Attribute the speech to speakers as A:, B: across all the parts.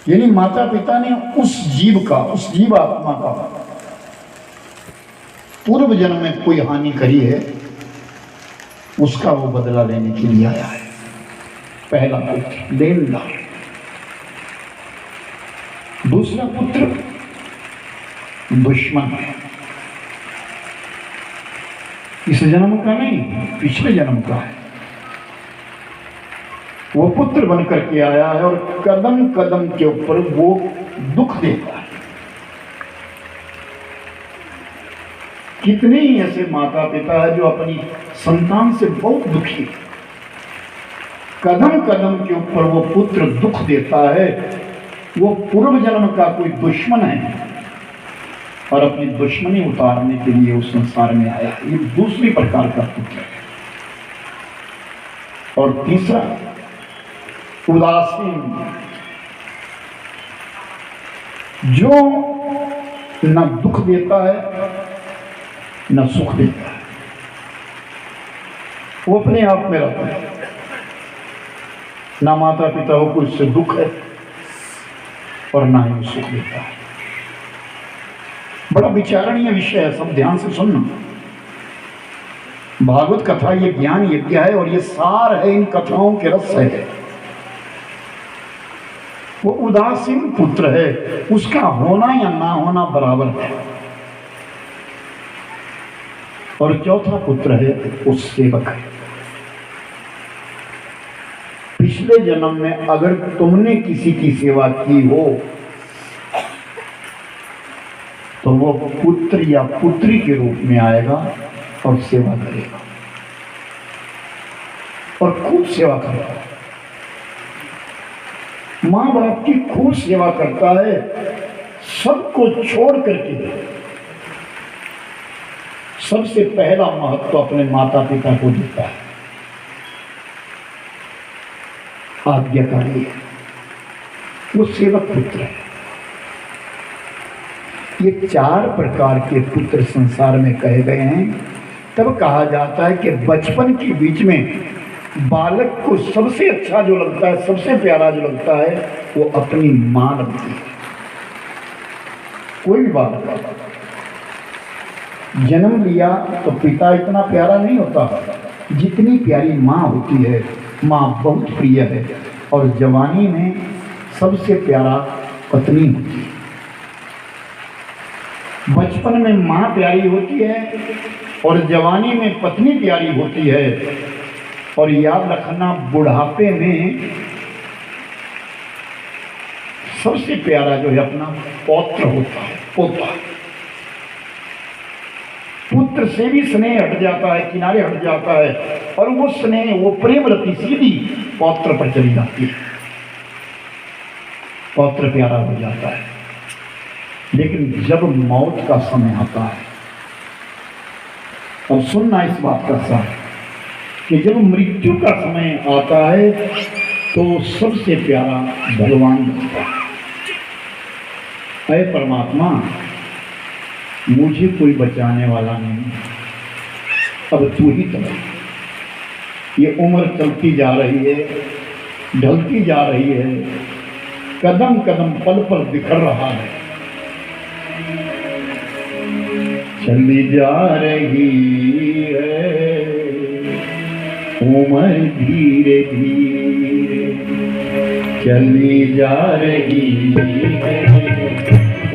A: यानी माता पिता ने उस जीव आत्मा का पूर्व जन्म में कोई हानि करी है, उसका वो बदला लेने के लिए आया है। पहला पुत्र लेनदार, दूसरा पुत्र दुश्मन है। इस जन्म का नहीं, पिछले जन्म का है। वो पुत्र बन करके आया है और कदम कदम के ऊपर वो दुख देता है। कितने ही ऐसे माता पिता है जो अपनी संतान से बहुत दुखी है। कदम कदम के ऊपर वो पुत्र दुख देता है। वो पूर्व जन्म का कोई दुश्मन है और अपनी दुश्मनी उतारने के लिए उस संसार में आया है। ये दूसरी प्रकार का पुत्र है। और तीसरा उदासीन, जो न दुख देता है न सुख देता है, वो अपने आप में रहता है। ना माता पिता को उससे दुख है और ना ही सुख देता है। बड़ा विचारणीय विषय है, सब ध्यान से सुनना। भागवत कथा ये ज्ञान यज्ञ है और ये सार है, इन कथाओं के रस है। वो उदासीन पुत्र है, उसका होना या ना होना बराबर है। और चौथा पुत्र है वो सेवक है। पिछले जन्म में अगर तुमने किसी की सेवा की हो तो वो पुत्र या पुत्री के रूप में आएगा और सेवा करेगा और खूब सेवा करेगा। माँ बाप की खूब सेवा करता है, सबको छोड़ करके सबसे पहला महत्व अपने माता पिता को देता है, आज्ञाकारी है। वो सेवक पुत्र है। ये चार प्रकार के पुत्र संसार में कहे गए हैं। तब कहा जाता है कि बचपन के बीच में बालक को सबसे अच्छा जो लगता है, सबसे प्यारा जो लगता है, वो अपनी मां लगती है। कोई भी बालक जन्म लिया तो पिता इतना प्यारा नहीं होता जितनी प्यारी माँ होती है। माँ बहुत प्रिय है और जवानी में सबसे प्यारा पत्नी होती है। बचपन में माँ प्यारी होती है और जवानी में पत्नी प्यारी होती है। और याद रखना, बुढ़ापे में सबसे प्यारा जो है अपना पौत्र होता है, पोता। पुत्र से भी स्नेह हट जाता है, किनारे हट जाता है और वो स्नेह, वो प्रेम रति सीधी पौत्र पर चली जाती है। पौत्र प्यारा हो जाता है। लेकिन जब मौत का समय आता है, अब सुनना इस बात का साथ, कि जब मृत्यु का समय आता है तो सबसे प्यारा भगवान बनता है। अरे परमात्मा, मुझे कोई बचाने वाला नहीं, अब तू ही तो। ये उम्र चलती जा रही है, ढलती जा रही है, कदम कदम पल पल बिखर रहा है। चली जा रही है उम्र धीरे धीरे, चली जा रही है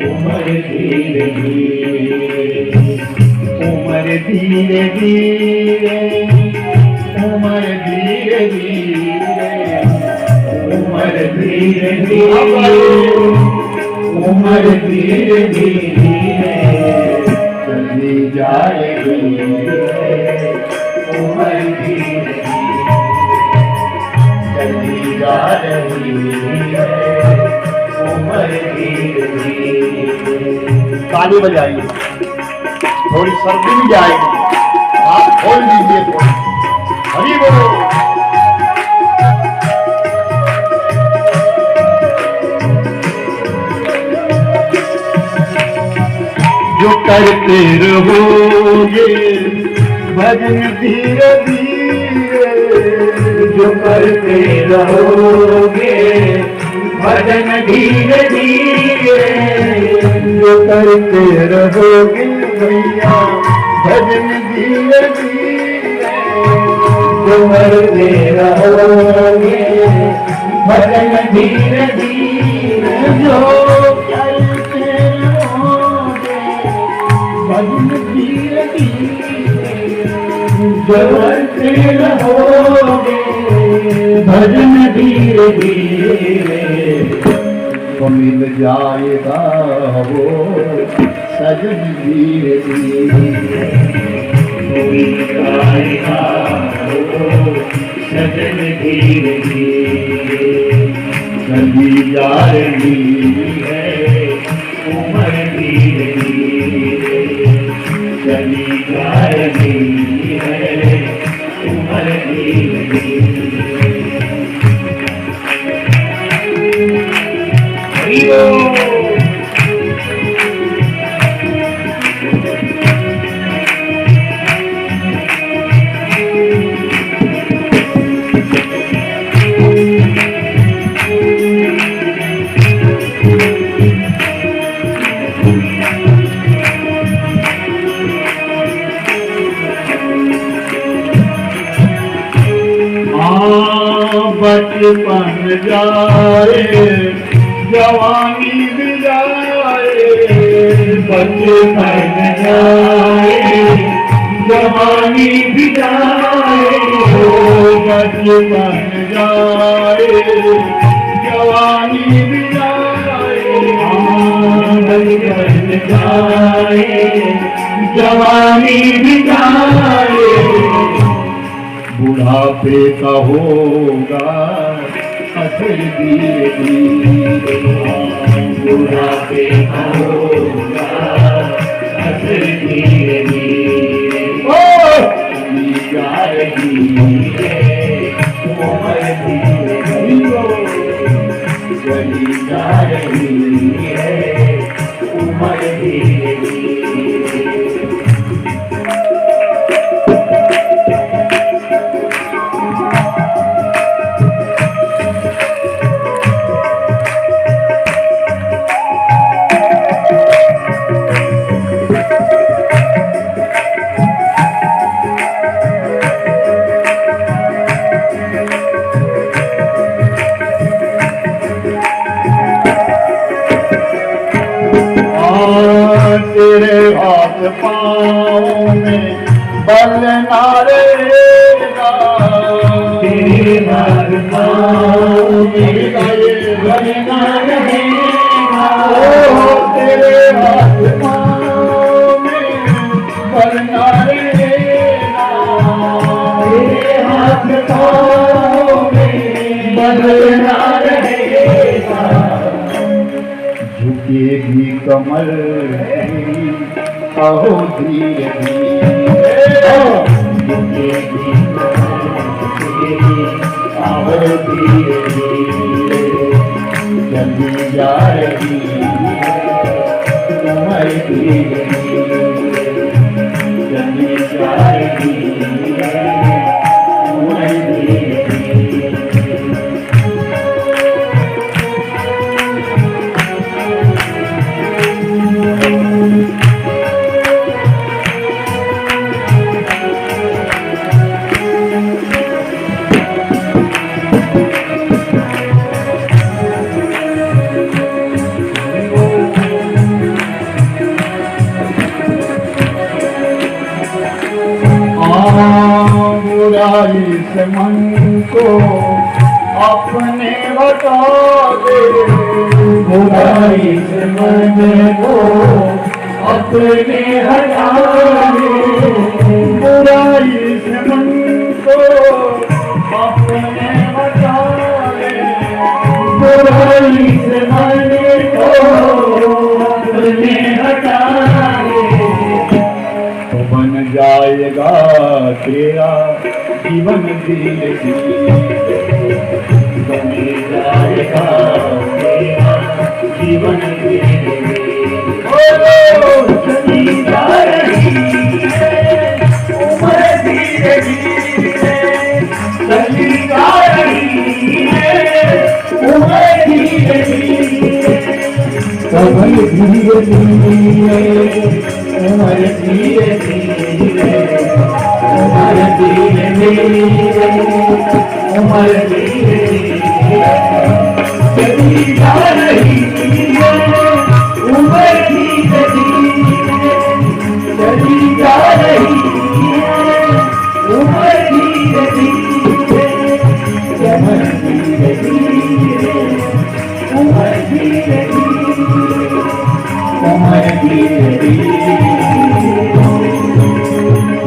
A: उम्र धीरे धीरे, उम्र धीरे धीरे, उम्र धीरे धीरे, उम्र धीरे धीरे, उम्र धीरे धीरे, चली जा रही है उम्र धीरे धीरे, चली जा रही है उम्र धीरे धीरे। ताली बजाइए, थोड़ी सर्दी भी जाएगी, हाथ खोल दीजिए थोड़ी। हरि बोलो। जो करते रहोगे भजन धीरे धीरे, जो करते रहोगे भजन धीरे धीरे, जो करते रहोगे भैया भजन धीरे धीरे, जो करते रहोगे भजन धीरे धीरे, जो करते रहोगे भजन धीरे धीरे, जो करते रहोगे भजन धीरे धीरे, तो मिल जाएगा वो सजन धीरे धीरे, मिल जाएगा वो सजन धीरे धीरे, चली जा रही है उम्र धीरे धीरे, चली जा रही है उम्र धीरे धीरे। बचपन जाए जवानी भी जाए, बचपन जाए जवानी भी जाए, बचपन जाए जवानी भी जाए, बचपन जाए जवानी भी जाए, बुढ़ापे का होगा असर धीरे धीरे, बुढ़ापे का होगा असर धीरे धीरे, चली जा रही है उम्र धीरे धीरे, चली जा रही है उम्र धीरे धीरे। तेरे हाथ पाँव में बल ना रहेगा, तेरे हाथ पाँव में बल ना रहेगा, तेरे हाथ पाँव में बल ना रहेगा, तेरे हाथ पाँव में बल ना रहेगा, झुकेगी कमर आओ धीरे धीरे, झुकेगी कमर आओ धीरे धीरे, चली जा रही है उम्र धीरे धीरे, चली जा रही है उम्र धीरे धीरे। बुराई से मन को अपने हटा दे, बुराई से मन को अपने हटा दे, बुराई से मन को अपने हटा दे, बुराई से मन को अपने हटा दे, तो बन जाएगा तेरा जीवन धीरे धीरे, बन जाएगा तेरा जीवन धीरे धीरे, चली जा रही है उम्र धीरे धीरे, चली जा अभय धीरे धीरे उमर धीरे धीरे उमर धीरे धीरे उमर धीरे धीरे चली जा रही है उमर धीरे धीरे चली जा रही है उमर धीरे धीरे उमर धीरे धीरे उमर धीरे धीरे उमर धीरे धीरे